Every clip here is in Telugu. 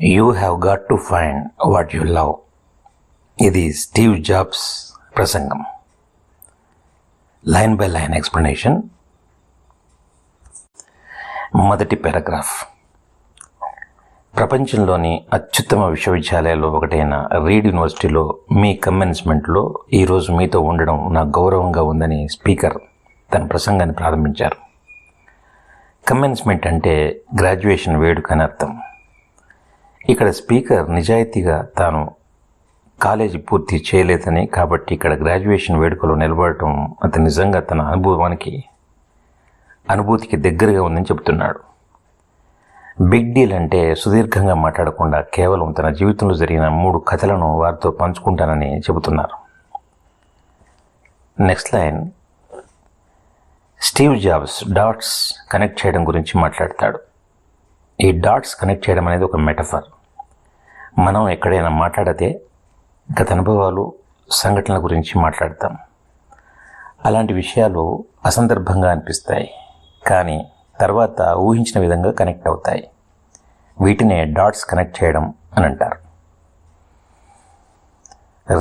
You have got to find what you love. ఇది స్టీవ్ జాబ్స్ ప్రసంగం. Line by line explanation. మొదటి పారాగ్రాఫ్. ప్రపంచంలోని అత్యుత్తమ విశ్వవిద్యాలయాల్లో ఒకటైన రీడ్ యూనివర్సిటీలో మీ కమెన్స్మెంట్లో ఈరోజు మీతో ఉండడం నాకు గౌరవంగా ఉందని స్పీకర్ తన ప్రసంగాన్ని ప్రారంభించారు. కమెన్స్మెంట్ అంటే గ్రాడ్యుయేషన్ వేడుక అని అర్థం. ఇక్కడ స్పీకర్ నిజాయితీగా తాను కాలేజీ పూర్తి చేయలేదని, కాబట్టి ఇక్కడ గ్రాడ్యుయేషన్ వేడుకలో నిలబడటం అతను నిజంగా తన అనుభూతికి దగ్గరగా ఉందని చెబుతున్నాడు. బిగ్ డీల్ అంటే సుదీర్ఘంగా మాట్లాడకుండా కేవలం తన జీవితంలో జరిగిన 3 కథలను వారితో పంచుకుంటానని చెబుతున్నారు. Next line. Steve jobs dots connect చేయడం గురించి మాట్లాడతాడు. ఈ డాట్స్ కనెక్ట్ చేయడం అనేది ఒక మెటఫర్. మనం ఎక్కడైనా మాట్లాడితే గత అనుభవాలు, సంఘటనల గురించి మాట్లాడతాం. అలాంటి విషయాలు అసందర్భంగా అనిపిస్తాయి, కానీ తర్వాత ఊహించిన విధంగా కనెక్ట్ అవుతాయి. వీటినే డాట్స్ కనెక్ట్ చేయడం అని అంటారు.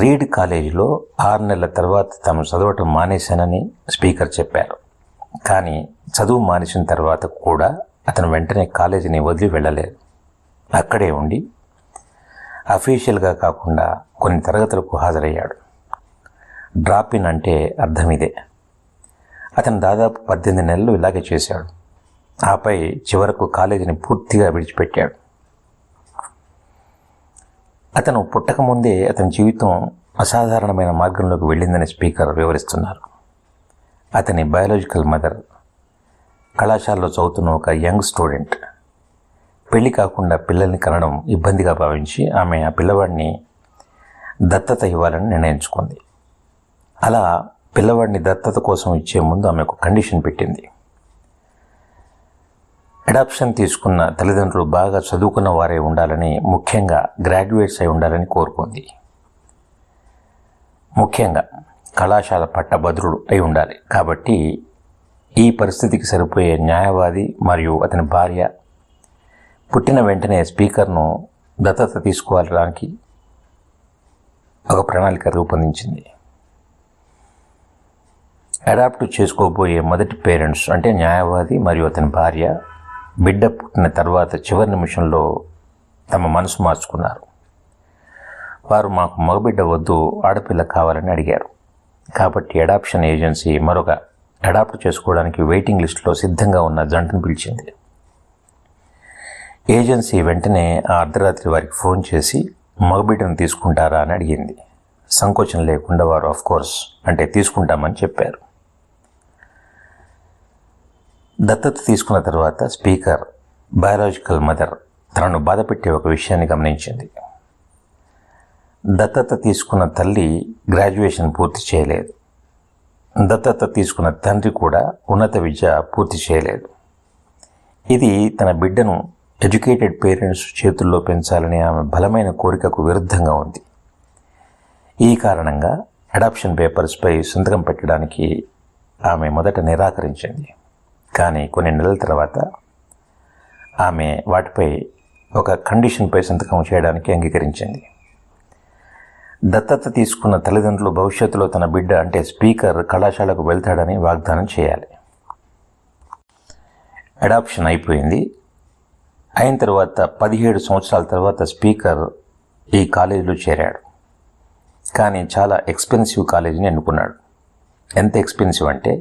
రీడ్ కాలేజీలో 6 నెలల తర్వాత తాము చదవటం మానేశానని స్పీకర్ చెప్పారు. కానీ చదువు మానేసిన తర్వాత కూడా అతను వెంటనే కాలేజీని వదిలి వెళ్ళలేదు. అక్కడే ఉండి అఫీషియల్గా కాకుండా కొన్ని తరగతులకు హాజరయ్యాడు. డ్రాప్ ఇన్ అంటే అర్థం ఇదే. అతను దాదాపు 18 నెలలు ఇలాగే చేశాడు. ఆపై చివరకు కాలేజీని పూర్తిగా విడిచిపెట్టాడు. అతను పుట్టకముందే అతని జీవితం అసాధారణమైన మార్గంలోకి వెళ్ళిందని స్పీకర్ వివరిస్తున్నారు. అతని బయాలజికల్ మదర్ కళాశాలలో చదువుతున్న ఒక యంగ్ స్టూడెంట్. పెళ్లి కాకుండా పిల్లల్ని కనడం ఇబ్బందిగా భావించి ఆమె ఆ పిల్లవాడిని దత్తత ఇవ్వాలని నిర్ణయించుకుంది. అలా పిల్లవాడిని దత్తత కోసం ఇచ్చే ముందు ఆమె ఒక కండిషన్ పెట్టింది. అడాప్షన్ తీసుకున్న తల్లిదండ్రులు బాగా చదువుకున్న వారే ఉండాలని, ముఖ్యంగా గ్రాడ్యుయేట్స్ అయి ఉండాలని కోరుకుంది. ముఖ్యంగా కళాశాల పట్టభద్రుడు అయి ఉండాలి. కాబట్టి ఈ పరిస్థితికి సరిపోయే న్యాయవాది మరియు అతని భార్య పుట్టిన వెంటనే స్పీకర్ను దత్తత తీసుకోవడానికి ఒక ప్రణాళిక రూపొందించింది. అడాప్ట్ చేసుకోబోయే మొదటి పేరెంట్స్ అంటే న్యాయవాది మరియు అతని భార్య బిడ్డ పుట్టిన తర్వాత చివరి నిమిషంలో తమ మనసు మార్చుకున్నారు. వారు మాకు మగబిడ్డ వద్దు, ఆడపిల్ల కావాలని అడిగారు. కాబట్టి అడాప్షన్ ఏజెన్సీ మరొక అడాప్ట్ చేసుకోవడానికి వెయిటింగ్ లిస్టులో సిద్ధంగా ఉన్న జంటను పిలిచింది. ఏజెన్సీ వెంటనే ఆ అర్ధరాత్రి వారికి ఫోన్ చేసి మగబిడ్డను తీసుకుంటారా అని అడిగింది. సంకోచం లేకుండా వారు ఆఫ్కోర్స్ అంటే తీసుకుంటామని చెప్పారు. దత్తత తీసుకున్న తర్వాత స్పీకర్ బయాలజికల్ మదర్ తనను బాధపెట్టే ఒక విషయాన్ని గమనించింది. దత్తత తీసుకున్న తల్లి గ్రాడ్యుయేషన్ పూర్తి చేయలేదు. దత్తత తీసుకున్న తండ్రి కూడా ఉన్నత విద్య పూర్తి చేయలేదు. ఇది తన బిడ్డను ఎడ్యుకేటెడ్ పేరెంట్స్ చేతుల్లో పెంచాలని ఆమె బలమైన కోరికకు విరుద్ధంగా ఉంది. ఈ కారణంగా అడాప్షన్ పేపర్స్పై సంతకం పెట్టడానికి ఆమె మొదట నిరాకరించింది. కానీ కొన్ని నెలల తర్వాత ఆమె వాటిపై ఒక కండిషన్పై సంతకం చేయడానికి అంగీకరించింది. దత్తత తీసుకున్న తల్లిదండ్రులు భవిష్యత్తులో తన బిడ్డ అంటే స్పీకర్ కళాశాలకు వెళ్తాడని వాగ్దానం చేయాలి. అడాప్షన్ అయిపోయింది. అయిన తర్వాత 17 సంవత్సరాల తర్వాత స్పీకర్ ఈ కాలేజీలో చేరాడు. కానీ చాలా ఎక్స్పెన్సివ్ కాలేజీని ఎన్నుకున్నాడు. ఎంత ఎక్స్పెన్సివ్ అంటే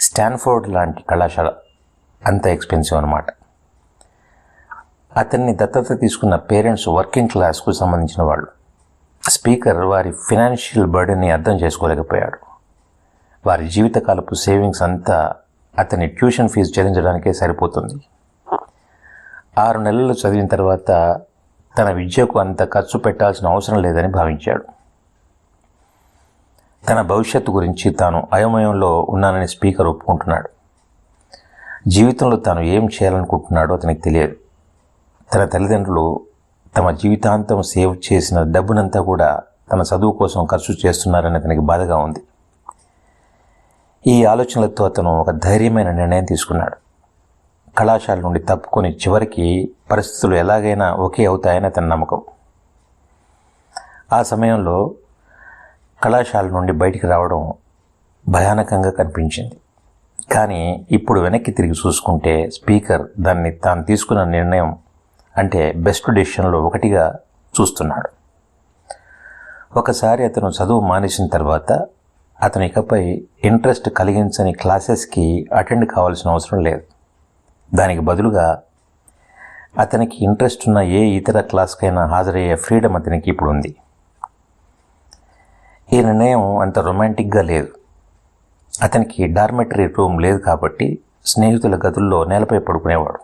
స్టాన్ఫోర్డ్ లాంటి కళాశాల అంత ఎక్స్పెన్సివ్ అన్నమాట. అతన్ని దత్తత తీసుకున్న పేరెంట్స్ వర్కింగ్ క్లాస్కు సంబంధించిన వాళ్ళు. స్పీకర్ వారి ఫినాన్షియల్ బర్డెన్ని అర్థం చేసుకోలేకపోయాడు. వారి జీవితకాలపు సేవింగ్స్ అంతా అతని ట్యూషన్ ఫీజు చెల్లించడానికే సరిపోతుంది. 6 నెలలు చదివిన తర్వాత తన విద్యకు అంత ఖర్చు పెట్టాల్సిన అవసరం లేదని భావించాడు. తన భవిష్యత్తు గురించి తాను అయోమయంలో ఉన్నానని స్పీకర్ ఒప్పుకుంటున్నాడు. జీవితంలో తాను ఏం చేయాలనుకుంటున్నాడో అతనికి తెలియదు. తన తల్లిదండ్రులు తమ జీవితాంతం సేవ్ చేసిన డబ్బునంతా కూడా తన చదువు కోసం ఖర్చు చేస్తున్నారని అతనికి బాధగా ఉంది. ఈ ఆలోచనలతో అతను ఒక ధైర్యమైన నిర్ణయం తీసుకున్నాడు. కళాశాల నుండి తప్పుకొని చివరికి పరిస్థితులు ఎలాగైనా ఓకే అవుతాయని అతని నమ్మకం. ఆ సమయంలో కళాశాల నుండి బయటికి రావడం భయానకంగా కనిపించింది. కానీ ఇప్పుడు వెనక్కి తిరిగి చూసుకుంటే స్పీకర్ దాన్ని తాను తీసుకున్న నిర్ణయం అంటే బెస్ట్ డెసిషన్లో ఒకటిగా చూస్తున్నాడు. ఒకసారి అతను చదువు మానేసిన తర్వాత అతను ఇకపై ఇంట్రెస్ట్ కలిగించని క్లాసెస్కి అటెండ్ కావాల్సిన అవసరం లేదు. దానికి బదులుగా అతనికి ఇంట్రెస్ట్ ఉన్న ఏ ఇతర క్లాస్కైనా హాజరయ్యే ఫ్రీడమ్ అతనికి ఇప్పుడు ఉంది. ఈ నిర్ణయం అంత రొమాంటిక్గా లేదు. అతనికి డార్మెటరీ రూమ్ లేదు కాబట్టి స్నేహితుల గదుల్లో నేలపై పడుకునేవాడు.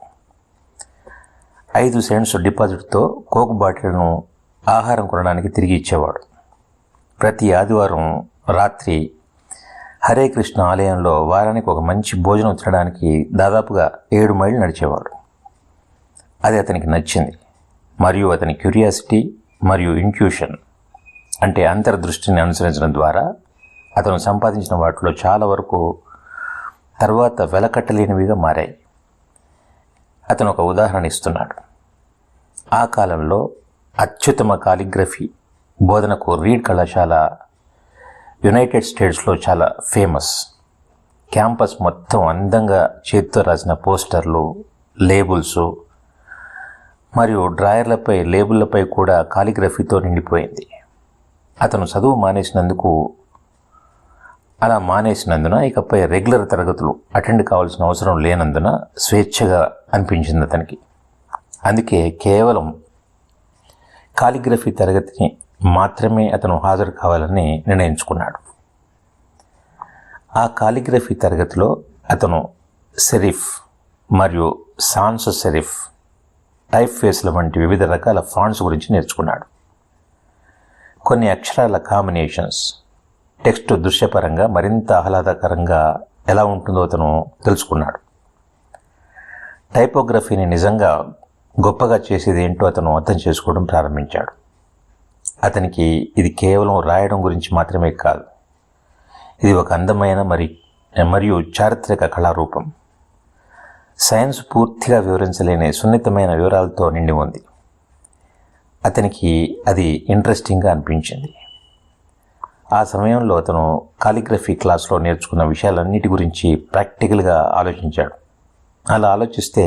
5 సెంట్స్ డిపాజిట్తో కోక్ బాటిల్ను ఆహారం కొనడానికి తిరిగి ఇచ్చేవాడు. ప్రతి ఆదివారం రాత్రి హరే కృష్ణ ఆలయంలో వారానికి ఒక మంచి భోజనం తినడానికి దాదాపుగా 7 మైళ్ళు నడిచేవాడు. అది అతనికి నచ్చింది మరియు అతని క్యూరియాసిటీ మరియు ఇంట్యూషన్ అంటే అంతర్దృష్టిని అనుసరించడం ద్వారా అతను సంపాదించిన వాటిలో చాలా వరకు తర్వాత వెలకట్టలేనివిగా మారాయి. అతను ఒక ఉదాహరణ ఇస్తున్నాడు. ఆ కాలంలో అత్యుత్తమ కాలిగ్రఫీ బోధనకు రీడ్ కళాశాల యునైటెడ్ స్టేట్స్లో చాలా ఫేమస్. క్యాంపస్ మొత్తం అందంగా చేతితో రాసిన పోస్టర్లు, లేబుల్స్ మరియు డ్రాయర్లపై లేబుల్లపై కూడా కాలిగ్రఫీతో నిండిపోయింది. అతను చదువు మానేసినందున ఇకపై రెగ్యులర్ తరగతులు అటెండ్ కావాల్సిన అవసరం లేనందున స్వేచ్ఛగా అనిపించింది అతనికి. అందుకే కేవలం కాలిగ్రఫీ తరగతిని మాత్రమే అతను హాజరు కావాలని నిర్ణయించుకున్నాడు. ఆ కాలిగ్రఫీ తరగతిలో అతను సెరిఫ్ మరియు సాన్స్ సెరిఫ్, టైప్ ఫేస్ల వంటి వివిధ రకాల ఫాంట్స్ గురించి నేర్చుకున్నాడు. కొన్ని అక్షరాల కాంబినేషన్స్ టెక్స్ట్ దృశ్యపరంగా మరింత ఆహ్లాదకరంగా ఎలా ఉంటుందో అతను తెలుసుకున్నాడు. టైపోగ్రఫీని నిజంగా గొప్పగా చేసేది ఏంటో అతను అర్థం చేసుకోవడం ప్రారంభించాడు. అతనికి ఇది కేవలం రాయడం గురించి మాత్రమే కాదు, ఇది ఒక అందమైన మరియు చారిత్రక కళారూపం. సైన్స్ పూర్తిగా వివరించలేని సున్నితమైన వివరాలతో నిండి ఉంది. అతనికి అది ఇంట్రెస్టింగ్గా అనిపించింది. ఆ సమయంలో అతను కాలిగ్రఫీ క్లాస్లో నేర్చుకున్న విషయాలన్నిటి గురించి ప్రాక్టికల్గా ఆలోచించాడు. అలా ఆలోచిస్తే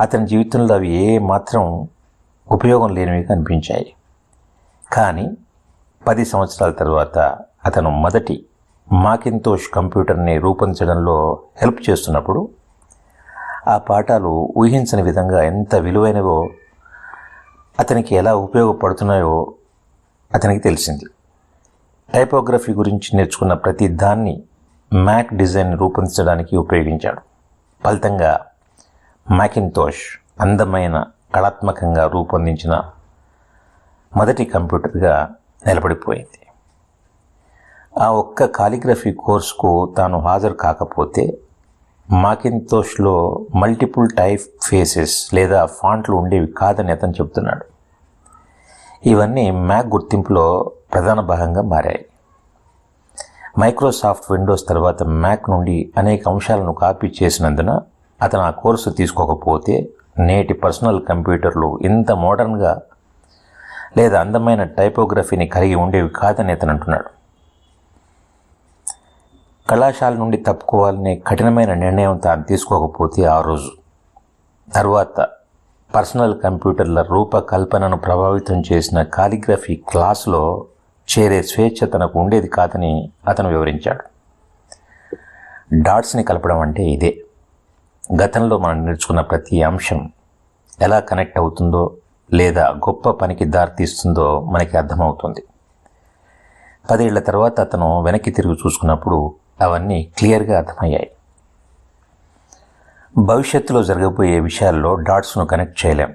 అతని జీవితంలో అవి ఏ మాత్రం ఉపయోగం లేనివి కనిపించాయి. కానీ 10 సంవత్సరాల తర్వాత అతను మొదటి మాకింతోష్ కంప్యూటర్ని రూపొందించడంలో హెల్ప్ చేస్తున్నప్పుడు ఆ పాఠాలు ఊహించని విధంగా ఎంత విలువైనవో, అతనికి ఎలా ఉపయోగపడుతున్నాయో అతనికి తెలిసింది. టైపోగ్రఫీ గురించి నేర్చుకున్న ప్రతి దాన్ని మ్యాక్ డిజైన్ రూపొందించడానికి ఉపయోగించాడు. ఫలితంగా మ్యాకింతోష్ అందమైన, కళాత్మకంగా రూపొందించిన మొదటి కంప్యూటర్గా నిలబడిపోయింది. ఆ ఒక్క కాలిగ్రఫీ కోర్సుకు తాను హాజరు కాకపోతే మాకింతోష్లో మల్టిపుల్ టైప్ ఫేసెస్ లేదా ఫాంట్లు ఉండేవి కాదని అతను చెబుతున్నాడు. ఇవన్నీ మ్యాక్ గుర్తింపులో ప్రధాన భాగంగా మారాయి. మైక్రోసాఫ్ట్ విండోస్ తర్వాత మ్యాక్ నుండి అనేక అంశాలను కాపీ చేసినందున అతను ఆ కోర్సు తీసుకోకపోతే నేటి పర్సనల్ కంప్యూటర్లు ఇంత మోడర్న్గా లేదా అందమైన టైపోగ్రఫీని కలిగి ఉండేవి కాదని అతను అంటున్నాడు. కళాశాల నుండి తప్పుకోవాలనే కఠినమైన నిర్ణయం తాను తీసుకోకపోతే ఆ రోజు తర్వాత పర్సనల్ కంప్యూటర్ల రూపకల్పనను ప్రభావితం చేసిన కాలిగ్రఫీ క్లాసులో చేరే స్వేచ్ఛ తనకు ఉండేది కాదని అతను వివరించాడు. డాట్స్ని కలపడం అంటే ఇదే. గతంలో మనం నేర్చుకున్న ప్రతి అంశం ఎలా కనెక్ట్ అవుతుందో లేదా గొప్ప పనికి దారితీస్తుందో మనకి అర్థమవుతుంది. 10 ఏళ్ల తర్వాత అతను వెనక్కి తిరిగి చూసుకున్నప్పుడు అవన్నీ క్లియర్గా అర్థమయ్యాయి. భవిష్యత్తులో జరగబోయే విషయాల్లో డాట్స్ను కనెక్ట్ చేయలేం.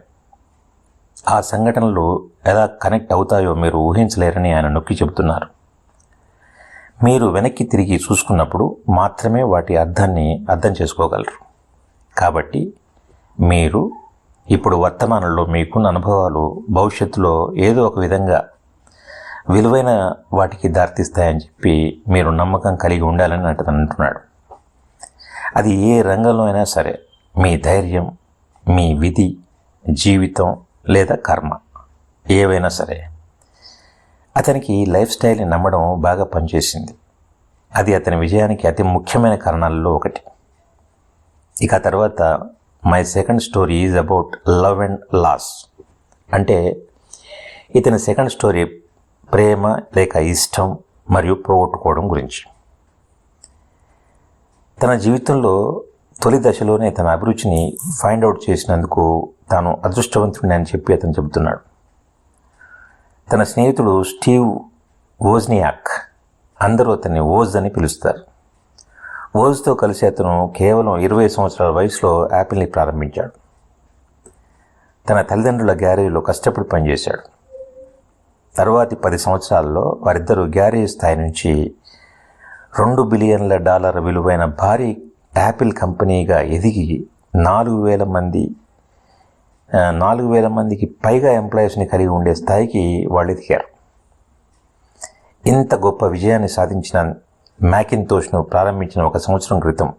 ఆ సంఘటనలు ఎలా కనెక్ట్ అవుతాయో మీరు ఊహించలేరని ఆయన నొక్కి చెబుతున్నారు. మీరు వెనక్కి తిరిగి చూసుకున్నప్పుడు మాత్రమే వాటి అర్థాన్ని అర్థం చేసుకోగలరు. కాబట్టి మీరు ఇప్పుడు వర్తమానంలో మీకున్న అనుభవాలు భవిష్యత్తులో ఏదో ఒక విధంగా విలువైన వాటికి దారితీస్తాయని చెప్పి మీరు నమ్మకం కలిగి ఉండాలని అంటున్నాడు. అది ఏ రంగంలో అయినా సరే, మీ ధైర్యం, మీ విధి, జీవితం లేదా కర్మ ఏవైనా సరే. అతనికి లైఫ్ స్టైల్ని నమ్మడం బాగా పనిచేసింది. అది అతని విజయానికి అతి ముఖ్యమైన కారణాలలో ఒకటి. ఇక తర్వాత my second story is about love and loss. అంటే ఇతని సెకండ్ స్టోరీ ప్రేమ లేక ఇష్టం మరియు పోగొట్టుకోవడం గురించి. తన జీవితంలో తొలి దశలోనే తన అభిరుచిని ఫైండ్ అవుట్ చేసినందుకు తాను అదృష్టవంతుడిని అని చెప్పి అతను చెబుతున్నాడు. తన స్నేహితుడు స్టీవ్ వోజ్నియాక్, అందరూ అతన్ని ఓజ్ అని పిలుస్తారు. ఓజ్తో కలిసి అతను కేవలం 20 సంవత్సరాల వయసులో యాపిల్ని ప్రారంభించాడు. తన తల్లిదండ్రుల గ్యారేజ్లో కష్టపడి పనిచేశాడు. తరువాతి 10 సంవత్సరాల్లో వారిద్దరూ గ్యారేజ్ స్థాయి నుంచి $2 బిలియన్ల విలువైన భారీ యాపిల్ కంపెనీగా ఎదిగి 4,000 మందికి పైగా ఎంప్లాయీస్ని కలిగి ఉండే స్థాయికి వాళ్ళు ఎదిగారు. ఇంత గొప్ప విజయాన్ని సాధించిన మ్యాకింతోష్ను ప్రారంభించిన 1 సంవత్సరం క్రితం,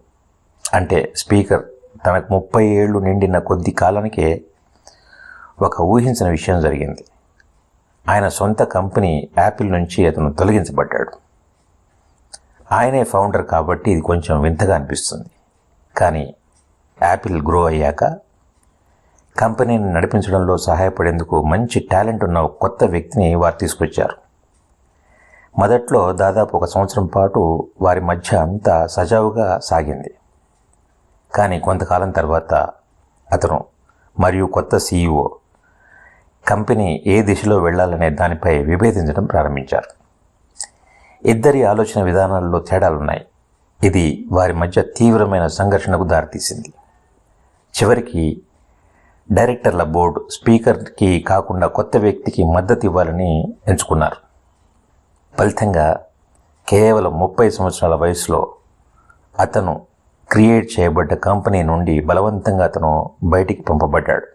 అంటే స్పీకర్ తనకు 30 ఏళ్ళు నిండిన కొద్ది కాలానికే ఒక ఊహించిన విషయం జరిగింది. ఆయన సొంత కంపెనీ యాపిల్ నుంచి అతను తొలగించబడ్డాడు. ఆయనే ఫౌండర్ కాబట్టి ఇది కొంచెం వింతగా అనిపిస్తుంది. కానీ యాపిల్ గ్రో అయ్యాక కంపెనీని నడిపించడంలో సహాయపడేందుకు మంచి టాలెంట్ ఉన్న ఒక కొత్త వ్యక్తిని వారు తీసుకొచ్చారు. మొదట్లో దాదాపు 1 సంవత్సరం పాటు వారి మధ్య అంతా సజావుగా సాగింది. కానీ కొంతకాలం తర్వాత అతను మరియు కొత్త CEO కంపెనీ ఏ దిశలో వెళ్ళాలనే దానిపై విభేదించడం ప్రారంభించారు. ఇద్దరి ఆలోచన విధానాల్లో తేడాలున్నాయి. ఇది వారి మధ్య తీవ్రమైన సంఘర్షణకు దారితీసింది. చివరికి డైరెక్టర్ల బోర్డు స్పీకర్కి కాకుండా కొత్త వ్యక్తికి మద్దతు ఇవ్వాలని ఎంచుకున్నారు. ఫలితంగా కేవలం 30 సంవత్సరాల వయసులో అతను క్రియేట్ చేయబడ్డ కంపెనీ నుండి బలవంతంగా అతను బయటికి పంపబడ్డాడు.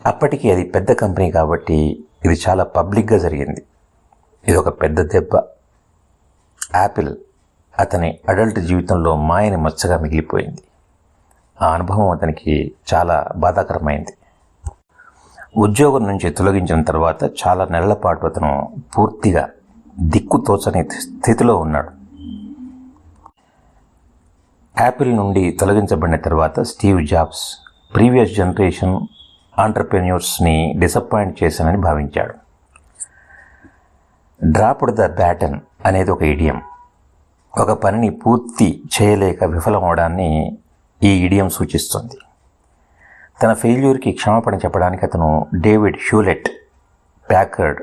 అప్పటికి అది పెద్ద కంపెనీ కాబట్టి ఇది చాలా పబ్లిక్గా జరిగింది. ఇది ఒక పెద్ద దెబ్బ. యాపిల్ అతని అడల్ట్ జీవితంలో మాయని మచ్చగా మిగిలిపోయింది. ఆ అనుభవం అతనికి చాలా బాధాకరమైంది. ఉద్యోగం నుంచి తొలగించిన తర్వాత చాలా నెలల పాటు అతను పూర్తిగా దిక్కుతోచని స్థితిలో ఉన్నాడు. యాపిల్ నుండి తొలగించబడిన తర్వాత స్టీవ్ జాబ్స్ ప్రీవియస్ జనరేషన్ ఆంటర్ప్రెన్యూర్స్ని డిసప్పాయింట్ చేశానని భావించాడు. డ్రాప్డ్ ద బ్యాటన్ అనేది ఒక ఇడియం. ఒక పనిని పూర్తి చేయలేక విఫలమవడాన్ని ఈ ఇడియం సూచిస్తుంది. తన ఫెయిల్యూర్కి క్షమాపణ చెప్పడానికి అతను డేవిడ్ హ్యూలెట్ ప్యాకర్డ్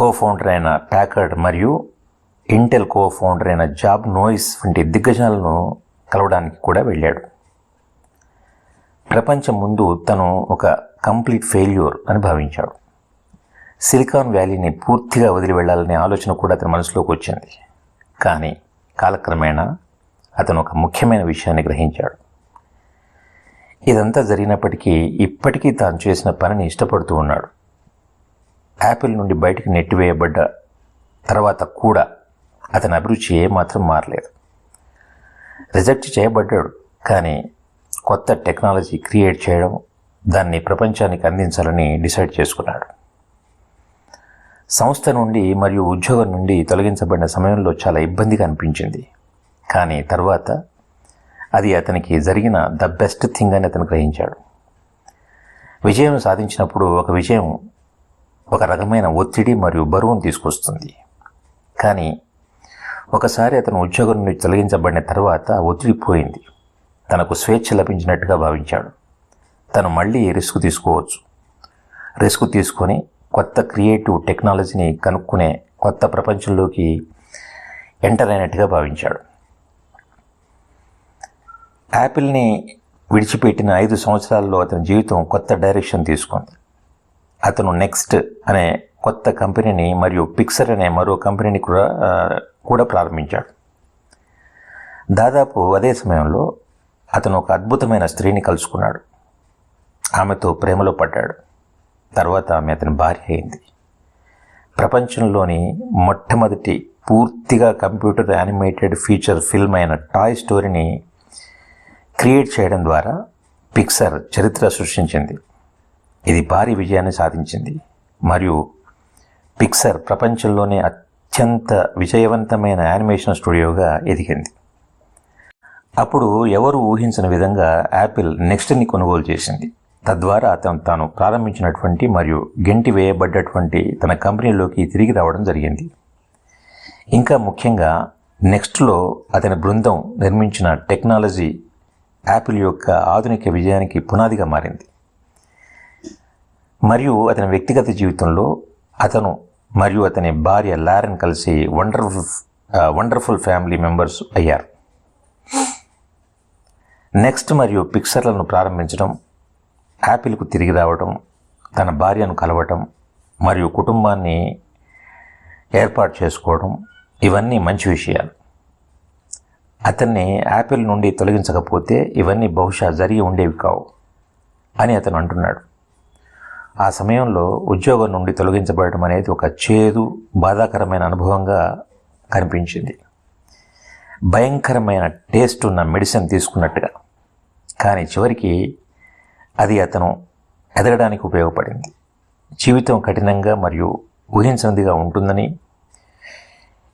కోఫౌండర్ అయిన ప్యాకర్డ్ మరియు ఇంటెల్ కోఫౌండర్ అయిన జాబ్ నోయిస్ వంటి దిగ్గజాలను కలవడానికి కూడా వెళ్ళాడు. ప్రపంచం ముందు తను ఒక కంప్లీట్ ఫెయిల్యూర్ అని భావించాడు. సిలికాన్ వ్యాలీని పూర్తిగా వదిలి వెళ్ళాలనే ఆలోచన కూడా అతని మనసులోకి వచ్చింది. కానీ కాలక్రమేణా అతను ఒక ముఖ్యమైన విషయాన్ని గ్రహించాడు. ఇదంతా జరిగినప్పటికీ ఇప్పటికీ తాను చేసిన పనిని ఇష్టపడుతూ ఉన్నాడు. యాపిల్ నుండి బయటికి నెట్టివేయబడ్డ తర్వాత కూడా అతని అభిరుచి ఏమాత్రం మారలేదు. రిజెక్ట్ చేయబడ్డాడు, కానీ కొత్త టెక్నాలజీ క్రియేట్ చేయడం, దాన్ని ప్రపంచానికి అందించాలని డిసైడ్ చేసుకున్నాడు. సంస్థ నుండి మరియు ఉద్యోగం నుండి తొలగించబడిన సమయంలో చాలా ఇబ్బందిగా అనిపించింది. కానీ తర్వాత అది అతనికి జరిగిన ద బెస్ట్ థింగ్ అని అతను గ్రహించాడు. విజయం సాధించినప్పుడు ఒక విజయం ఒక రకమైన ఒత్తిడి మరియు బరువును తీసుకొస్తుంది. కానీ ఒకసారి అతను ఉద్యోగం నుండి తొలగించబడిన తర్వాత ఒత్తిడి పోయింది. తనకు స్వేచ్ఛ లభించినట్టుగా భావించాడు. తను మళ్ళీ రిస్క్ తీసుకొని కొత్త క్రియేటివ్ టెక్నాలజీని కనుక్కునే కొత్త ప్రపంచంలోకి ఎంటర్ అయినట్టుగా భావించాడు. యాపిల్ని విడిచిపెట్టిన 5 సంవత్సరాల్లో అతని జీవితం కొత్త డైరెక్షన్ తీసుకుంది. అతను నెక్స్ట్ అనే కొత్త కంపెనీని మరియు పిక్సర్ అనే మరో కంపెనీని కూడా ప్రారంభించాడు. దాదాపు అదే సమయంలో అతను ఒక అద్భుతమైన స్త్రీని కలుసుకున్నాడు. ఆమెతో ప్రేమలో పడ్డాడు. తర్వాత ఆమె అతని భార్య అయింది. ప్రపంచంలోని మొట్టమొదటి పూర్తిగా కంప్యూటర్ యానిమేటెడ్ ఫీచర్ ఫిల్మ్ అయిన టాయ్ స్టోరీని క్రియేట్ చేయడం ద్వారా పిక్సర్ చరిత్ర సృష్టించింది. ఇది భారీ విజయాన్ని సాధించింది మరియు పిక్సర్ ప్రపంచంలోనే అత్యంత విజయవంతమైన యానిమేషన్ స్టూడియోగా ఎదిగింది. అప్పుడు ఎవరు ఊహించిన విధంగా యాపిల్ నెక్స్ట్ని కొనుగోలు చేసింది. తద్వారా అతను తాను ప్రారంభించినటువంటి మరియు గెంటి వేయబడ్డటువంటి తన కంపెనీలోకి తిరిగి రావడం జరిగింది. ఇంకా ముఖ్యంగా నెక్స్ట్లో అతని బృందం నిర్మించిన టెక్నాలజీ యాపిల్ యొక్క ఆధునిక విజయానికి పునాదిగా మారింది. మరియు అతని వ్యక్తిగత జీవితంలో అతను మరియు అతని భార్య లారెన్ కలిసి వండర్ఫుల్ ఫ్యామిలీ మెంబర్స్ అయ్యారు. నెక్స్ట్ మరియు పిక్సర్లను ప్రారంభించడం, యాపిల్కు తిరిగి రావడం, తన భార్యను కలవటం మరియు కుటుంబాన్ని ఏర్పాటు చేసుకోవడం ఇవన్నీ మంచి విషయాలు. అతన్ని యాపిల్ నుండి తొలగించకపోతే ఇవన్నీ బహుశా జరిగి ఉండేవి కావు అని అతను అంటున్నాడు. ఆ సమయంలో ఉద్యోగం నుండి తొలగించబడటం అనేది ఒక చేదు, బాధాకరమైన అనుభవంగా కనిపించింది. భయంకరమైన టేస్ట్ ఉన్న మెడిసిన్ తీసుకున్నట్టుగా. కానీ చివరికి అది అతను ఎదగడానికి ఉపయోగపడింది. జీవితం కఠినంగా మరియు ఊహించనిదిగా ఉంటుందని,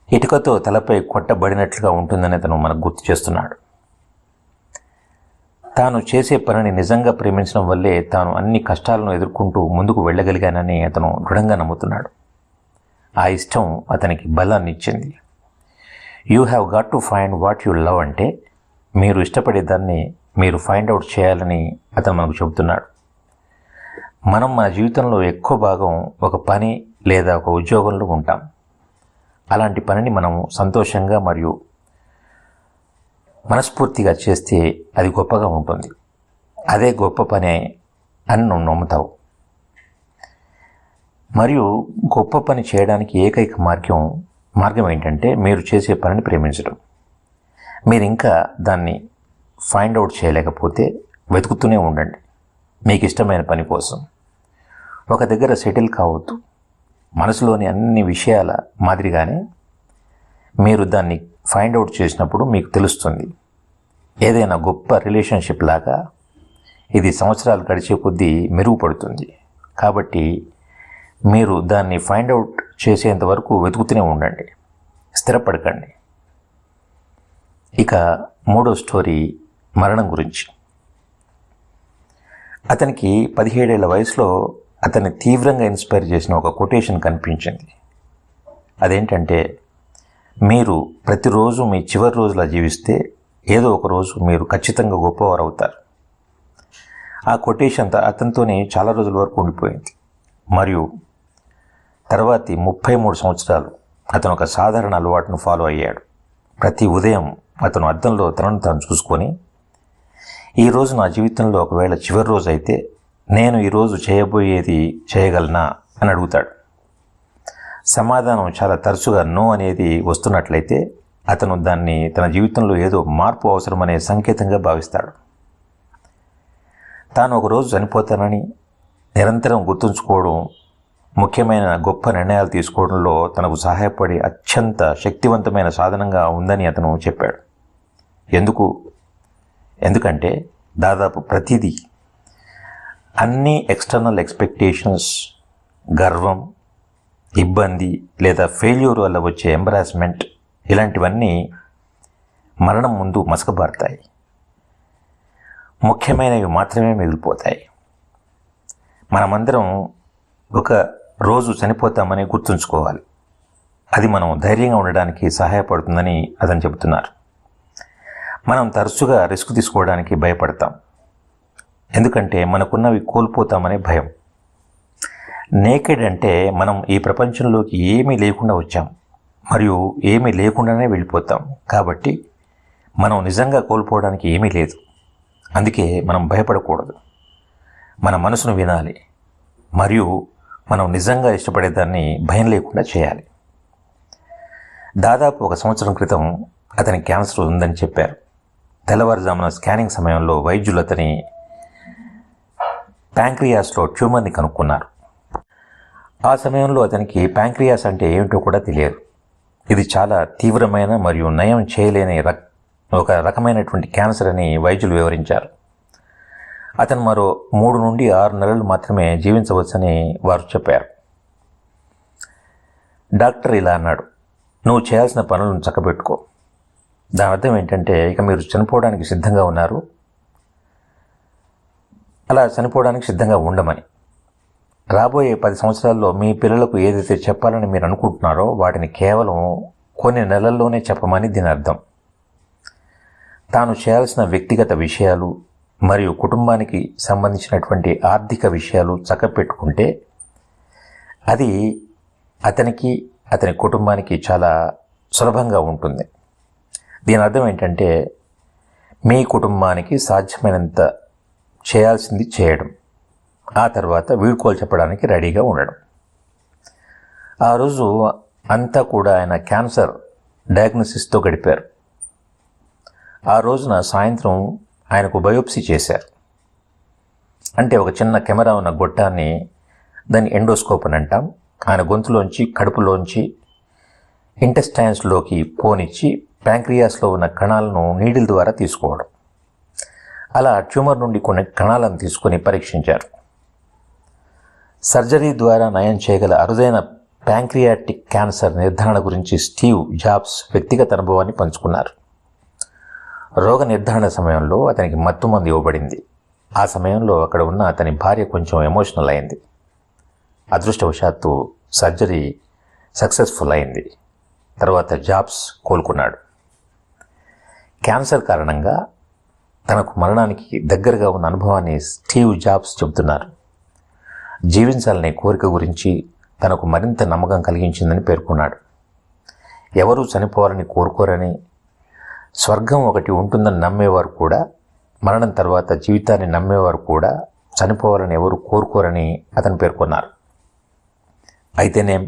ఇటుకతో తలపై కొట్టబడినట్లుగా ఉంటుందని అతను మనకు గుర్తు చేస్తున్నాడు. తాను చేసే పనిని నిజంగా ప్రేమించడం వల్లే తాను అన్ని కష్టాలను ఎదుర్కొంటూ ముందుకు వెళ్ళగలిగానని అతను దృఢంగా నమ్ముతున్నాడు. ఆ ఇష్టం అతనికి బలాన్ని ఇచ్చింది. You have got to find what you love అంటే మీరు ఇష్టపడేదాన్ని మీరు ఫైండ్ అవుట్ చేయాలని అతను మనకు చెబుతున్నాడు. మనం మన జీవితంలో ఎక్కువ భాగం ఒక పని లేదా ఒక ఉద్యోగంలో ఉంటాం. అలాంటి పనిని మనం సంతోషంగా మరియు మనస్ఫూర్తిగా చేస్తే అది గొప్పగా ఉంటుంది. అదే గొప్ప పని అని నువ్వు నమ్ముతావు. మరియు గొప్ప పని చేయడానికి ఏకైక మార్గం ఏంటంటే మీరు చేసే పనిని ప్రేమించడం. మీరు ఇంకా దాన్ని ఫైండ్ అవుట్ చేయలేకపోతే వెతుకుతూనే ఉండండి మీకు ఇష్టమైన పని కోసం. ఒక దగ్గర సెటిల్ కావద్దు. మనసులోని అన్ని విషయాల మాదిరిగానే మీరు దాన్ని ఫైండ్ అవుట్ చేసినప్పుడు మీకు తెలుస్తుంది. ఏదైనా గొప్ప రిలేషన్షిప్ లాగా ఇది సంవత్సరాలు గడిచే కొద్దీ మెరుగుపడుతుంది. కాబట్టి మీరు దాన్ని ఫైండ్ అవుట్ చేసేంత వరకు వెతుకుతూనే ఉండండి, స్థిరపడకండి. ఇక మూడో స్టోరీ మరణం గురించి. అతనికి 17 ఏళ్ల వయసులో అతన్ని తీవ్రంగా ఇన్స్పైర్ చేసిన ఒక కొటేషన్ కనిపించింది. అదేంటంటే, మీరు ప్రతిరోజు మీ చివరి రోజులా జీవిస్తే ఏదో ఒక రోజు మీరు ఖచ్చితంగా గొప్పవారు అవుతారు. ఆ కొటేషన్ అతనితోనే చాలా రోజుల వరకు ఉండిపోయింది. మరియు తర్వాతి 33 సంవత్సరాలు అతను ఒక సాధారణ అలవాటును ఫాలో అయ్యాడు. ప్రతి ఉదయం అతను అద్దంలో తనను తాను చూసుకొని, ఈరోజు నా జీవితంలో ఒకవేళ చివరి రోజు అయితే నేను ఈరోజు చేయబోయేది చేయగలనా అని అడుగుతాడు. సమాధానం చాలా తరచుగా నో అనేది వస్తున్నట్లయితే అతను దాన్ని తన జీవితంలో ఏదో మార్పు అవసరమనే సంకేతంగా భావిస్తాడు. తాను ఒకరోజు చనిపోతానని నిరంతరం గుర్తుంచుకోవడం ముఖ్యమైన గొప్ప నిర్ణయాలు తీసుకోవడంలో తనకు సహాయపడే అత్యంత శక్తివంతమైన సాధనంగా ఉందని అతను చెప్పాడు. ఎందుకంటే దాదాపు ప్రతిదీ, అన్ని ఎక్స్టర్నల్ ఎక్స్పెక్టేషన్స్, గర్వం, ఇబ్బంది లేదా ఫెయిల్యూర్ వల్ల వచ్చే ఎంబరాస్మెంట్ ఇలాంటివన్నీ మరణం ముందు మసకబారుతాయి. ముఖ్యమైనవి మాత్రమే మిగిలిపోతాయి. మనమందరం ఒక రోజు చనిపోతామని గుర్తుంచుకోవాలి. అది మనం ధైర్యంగా ఉండడానికి సహాయపడుతుందని అతను చెబుతున్నారు. మనం తరచుగా రిస్క్ తీసుకోవడానికి భయపడతాం, ఎందుకంటే మనకున్నవి కోల్పోతామనే భయం. నేకెడ్ అంటే మనం ఈ ప్రపంచంలోకి ఏమీ లేకుండా వచ్చాం మరియు ఏమీ లేకుండానే వెళ్ళిపోతాం. కాబట్టి మనం నిజంగా కోల్పోవడానికి ఏమీ లేదు. అందుకే మనం భయపడకూడదు. మన మనసును వినాలి మరియు మనం నిజంగా ఇష్టపడేదాన్ని భయం లేకుండా చేయాలి. దాదాపు 1 సంవత్సరం క్రితం అతనికి క్యాన్సర్ ఉందని చెప్పారు. తెల్లవారుజామున స్కానింగ్ సమయంలో వైద్యులు అతని ప్యాంక్రియాస్లో ట్యూమర్ని కనుక్కున్నారు. ఆ సమయంలో అతనికి ప్యాంక్రియాస్ అంటే ఏమిటో కూడా తెలియదు. ఇది చాలా తీవ్రమైన మరియు నయం చేయలేని ఒక రకమైనటువంటి క్యాన్సర్ అని వైద్యులు వివరించారు. అతను మరో 3 నుండి 6 నెలలు మాత్రమే జీవించవచ్చని వారు చెప్పారు. డాక్టర్ ఇలా అన్నాడు, నువ్వు చేయాల్సిన పనులను చక్కబెట్టుకో. దాని అర్థం ఏంటంటే ఇక మీరు చనిపోవడానికి సిద్ధంగా ఉన్నారు, అలా చనిపోవడానికి సిద్ధంగా ఉండమని. రాబోయే 10 సంవత్సరాల్లో మీ పిల్లలకు ఏదైతే చెప్పాలని మీరు అనుకుంటున్నారో వాటిని కేవలం కొన్ని నెలల్లోనే చెప్పమని దీని అర్థం. తాను చేయాల్సిన వ్యక్తిగత విషయాలు మరియు కుటుంబానికి సంబంధించినటువంటి ఆర్థిక విషయాలు చక్కపెట్టుకుంటే అది అతనికి అతని కుటుంబానికి చాలా సులభంగా ఉంటుంది. దీని అర్థం ఏంటంటే మీ కుటుంబానికి సాధ్యమైనంత చేయాల్సింది చేయడం, ఆ తర్వాత వీడ్కోలు చెప్పడానికి రెడీగా ఉండడం. ఆ రోజు అంతా కూడా ఆయన క్యాన్సర్ డయాగ్నోసిస్తో గడిపారు. ఆ రోజున సాయంత్రం ఆయనకు బయోప్సీ చేశారు. అంటే ఒక చిన్న కెమెరా ఉన్న గొట్టాన్ని, దాన్ని ఎండోస్కోప్ అని అంటాం, ఆయన గొంతులోంచి కడుపులోంచి ఇంటెస్టైన్స్లోకి పోనిచ్చి ప్యాంక్రియాస్లో ఉన్న కణాలను నీడిల్ ద్వారా తీసుకోవడం. అలా ట్యూమర్ నుండి కొన్ని కణాలను తీసుకొని పరీక్షించారు. సర్జరీ ద్వారా నయం చేయగల అరుదైన ప్యాంక్రియాటిక్ క్యాన్సర్ నిర్ధారణ గురించి స్టీవ్ జాబ్స్ వ్యక్తిగత అనుభవాన్ని పంచుకున్నారు. రోగ నిర్ధారణ సమయంలో అతనికి మత్తుమందు ఇవ్వబడింది. ఆ సమయంలో అక్కడ ఉన్న అతని భార్య కొంచెం ఎమోషనల్ అయింది. అదృష్టవశాత్తు సర్జరీ సక్సెస్ఫుల్ అయింది. తర్వాత జాబ్స్ కోలుకున్నాడు. క్యాన్సర్ కారణంగా తనకు మరణానికి దగ్గరగా ఉన్న అనుభవాన్ని స్టీవ్ జాబ్స్ చెబుతున్నారు. జీవించాలనే కోరిక గురించి తనకు మరింత నమ్మకం కలిగించిందని పేర్కొన్నాడు. ఎవరూ చనిపోవాలని కోరుకోరని, స్వర్గం ఒకటి ఉంటుందని నమ్మేవారు కూడా, మరణం తర్వాత జీవితాన్ని నమ్మేవారు కూడా చనిపోవాలని ఎవరు కోరుకోరని అతను పేర్కొన్నారు. అయితేనేం,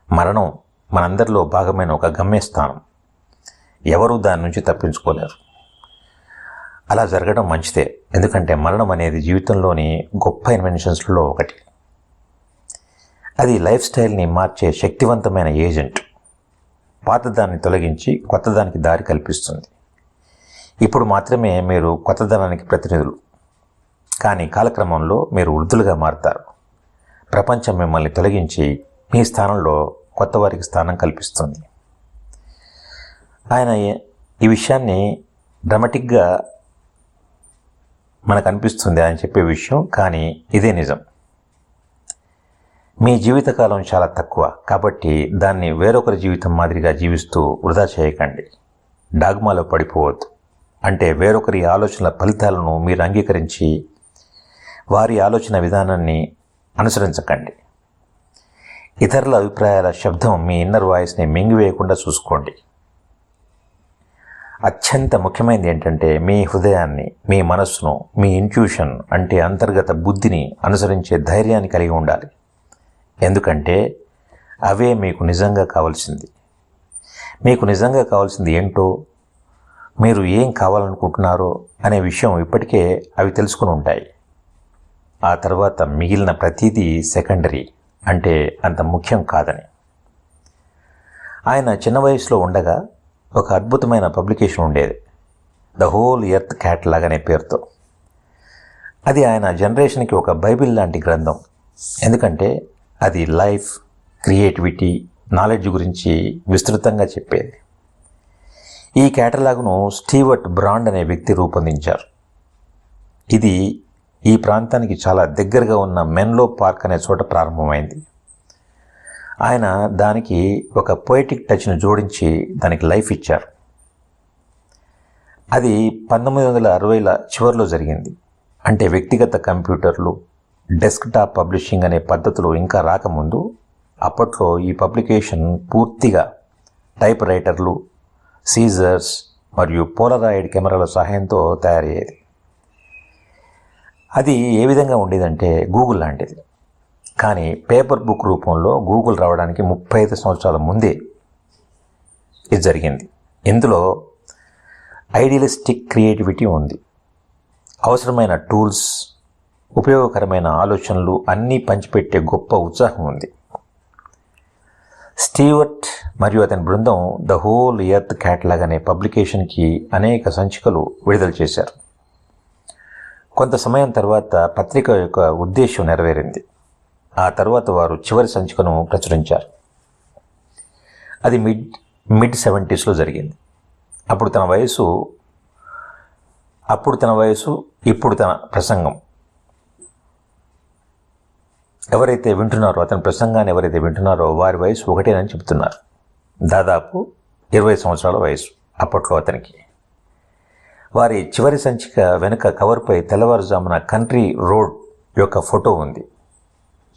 మరణం మనందరిలో భాగమైన ఒక గమ్యస్థానం. ఎవరూ దాని నుంచి తప్పించుకోలేరు. అలా జరగడం మంచిదే, ఎందుకంటే మరణం అనేది జీవితంలోని గొప్ప ఇన్వెన్షన్స్లో ఒకటి. అది లైఫ్ స్టైల్ని మార్చే శక్తివంతమైన ఏజెంట్. పాతదాన్ని తొలగించి కొత్తదానికి దారి కల్పిస్తుంది. ఇప్పుడు మాత్రమే మీరు కొత్తదనానికి ప్రతినిధులు, కానీ కాలక్రమంలో మీరు వృద్ధులుగా మారుతారు. ప్రపంచం మిమ్మల్ని తొలగించి మీ స్థానంలో కొత్త వారికి స్థానం కల్పిస్తుంది. ఆయన ఈ విషయాన్ని డ్రామాటిక్గా మనకు అనిపిస్తుంది ఆయన చెప్పే విషయం, కానీ ఇదే నిజం. మీ జీవితకాలం చాలా తక్కువ, కాబట్టి దాన్ని వేరొకరి జీవితం మాదిరిగా జీవిస్తూ వృధా చేయకండి. డాగ్మాలో పడిపోవద్దు. అంటే వేరొకరి ఆలోచనల ఫలితాలను మీరు అంగీకరించి వారి ఆలోచన విధానాన్ని అనుసరించకండి. ఇతరుల అభిప్రాయాల శబ్దం మీ ఇన్నర్ వాయిస్ని మింగివేయకుండా చూసుకోండి. అత్యంత ముఖ్యమైనది ఏంటంటే మీ హృదయాన్ని, మీ మనస్సును, మీ ఇంట్యూషన్ అంటే అంతర్గత బుద్ధిని అనుసరించే ధైర్యాన్ని కలిగి ఉండాలి. ఎందుకంటే అవే మీకు నిజంగా కావాల్సింది. మీకు నిజంగా కావాల్సింది ఏంటో, మీరు ఏం కావాలనుకుంటున్నారో అనే విషయం ఇప్పటికే అవి తెలుసుకుని ఉంటాయి. ఆ తర్వాత మిగిలిన ప్రతిదీ సెకండరీ, అంటే అంత ముఖ్యం కాదని. ఆయన చిన్న వయసులో ఉండగా ఒక అద్భుతమైన పబ్లికేషన్ ఉండేది, ద హోల్ ఎర్త్ క్యాటలాగ్ అనే పేరుతో. అది ఆయన జనరేషన్కి ఒక బైబిల్ లాంటి గ్రంథం. ఎందుకంటే అది లైఫ్, క్రియేటివిటీ, నాలెడ్జ్ గురించి విస్తృతంగా చెప్పేది. ఈ క్యాటలాగ్ను స్టీవర్ట్ బ్రాండ్ అనే వ్యక్తి రూపొందించారు. ఇది ఈ ప్రాంతానికి చాలా దగ్గరగా ఉన్న మెన్లో పార్క్ అనే చోట ప్రారంభమైంది. ఆయన దానికి ఒక పొయిటిక్ టచ్ను జోడించి దానికి లైఫ్ ఇచ్చారు. అది 1960ల చివరిలో జరిగింది. అంటే వ్యక్తిగత కంప్యూటర్లు, డెస్క్టాప్ పబ్లిషింగ్ అనే పద్ధతులు ఇంకా రాకముందు. అప్పట్లో ఈ పబ్లికేషన్ పూర్తిగా టైప్ రైటర్లు, సీజర్స్ మరియు పోలరాయిడ్ కెమెరాల సహాయంతో తయారయ్యేది. అది ఏ విధంగా ఉండేదంటే గూగుల్ లాంటిది. కానీ పేపర్ బుక్ రూపంలో గూగుల్ రావడానికి 35 సంవత్సరాల ముందే ఇది జరిగింది. ఇందులో ఐడియలిస్టిక్ క్రియేటివిటీ ఉంది. అవసరమైన టూల్స్, ఉపయోగకరమైన ఆలోచనలు అన్నీ పంచిపెట్టే గొప్ప ఉత్సాహం ఉంది. స్టీవర్ట్ మరియు అతని బృందం ద హోల్ ఎర్త్ క్యాటలాగ్ అనే పబ్లికేషన్కి అనేక సంచికలు విడుదల చేశారు. కొంత సమయం తర్వాత పత్రిక యొక్క ఉద్దేశం నెరవేరింది. ఆ తర్వాత వారు చివరి సంచికను ప్రచురించారు. అది మిడ్ 70s జరిగింది. అప్పుడు తన వయసు ఇప్పుడు తన ప్రసంగం ఎవరైతే వింటున్నారో, అతని ప్రసంగాన్ని ఎవరైతే వింటున్నారో వారి వయసు ఒకటేనని చెబుతున్నారు. దాదాపు 20 సంవత్సరాల వయసు అప్పట్లో అతనికి. వారి చివరి సంచిక వెనుక కవర్పై తెల్లవారుజామున కంట్రీ రోడ్ యొక్క ఫోటో ఉంది.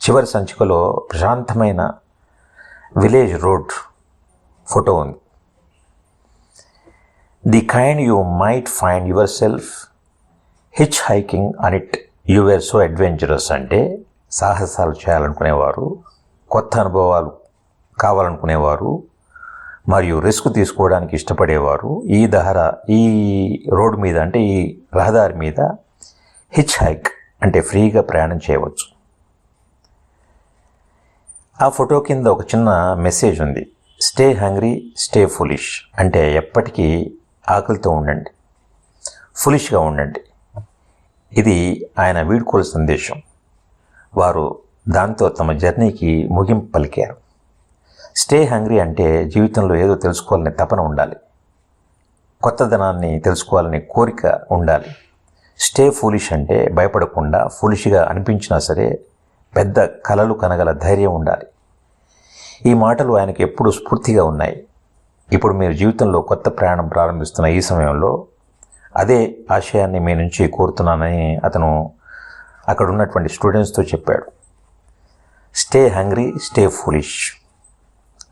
చివరి సంచికలో ప్రశాంతమైన విలేజ్ రోడ్ ఫోటో ఉంది. The kind you might find yourself hitchhiking on it you were so adventurous. అంటే సాహసాలు చేయాలనుకునేవారు, కొత్త అనుభవాలు కావాలనుకునేవారు మరియు రిస్క్ తీసుకోవడానికి ఇష్టపడేవారు ఈ రోడ్డు మీద, అంటే ఈ రహదారి మీద హిచ్ హైక్ అంటే ఫ్రీగా ప్రయాణం చేయవచ్చు. ఆ ఫోటో కింద ఒక చిన్న మెసేజ్ ఉంది. Stay hungry, stay foolish. అంటే ఎప్పటికీ ఆకలితో ఉండండి, ఫులిష్గా ఉండండి. ఇది ఆయన వీడ్కోలు సందేశం. వారు దాంతో తమ జర్నీకి ముగింపు పలికారు. స్టే హంగ్రీ అంటే జీవితంలో ఏదో తెలుసుకోవాలనే తపన ఉండాలి, కొత్తదనాన్ని తెలుసుకోవాలనే కోరిక ఉండాలి. స్టే ఫూలిష్ అంటే భయపడకుండా, ఫూలిష్గా అనిపించినా సరే పెద్ద కలలు కనగల ధైర్యం ఉండాలి. ఈ మాటలు ఆయనకు ఎప్పుడూ స్ఫూర్తిగా ఉన్నాయి. ఇప్పుడు మీరు జీవితంలో కొత్త ప్రయాణం ప్రారంభిస్తున్న ఈ సమయంలో అదే ఆశయాన్ని మీ నుంచి కోరుతున్నానని అతను అక్కడ ఉన్నటువంటి స్టూడెంట్స్తో చెప్పాడు. స్టే హంగ్రీ, స్టే ఫూలిష్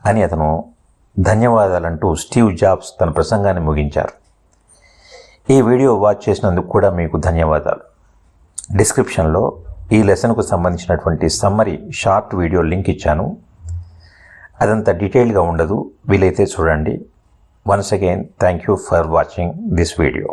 అని అతను ధన్యవాదాలంటూ స్టీవ్ జాబ్స్ తన ప్రసంగాన్ని ముగించారు. ఈ వీడియో వాచ్ చేసినందుకు కూడా మీకు ధన్యవాదాలు. డిస్క్రిప్షన్లో ఈ లెసన్కు సంబంధించినటువంటి సమ్మరీ షార్ట్ వీడియో లింక్ ఇచ్చాను. అదంతా డీటెయిల్గా ఉండదు, వీలైతే చూడండి. Once again thank you for watching this video.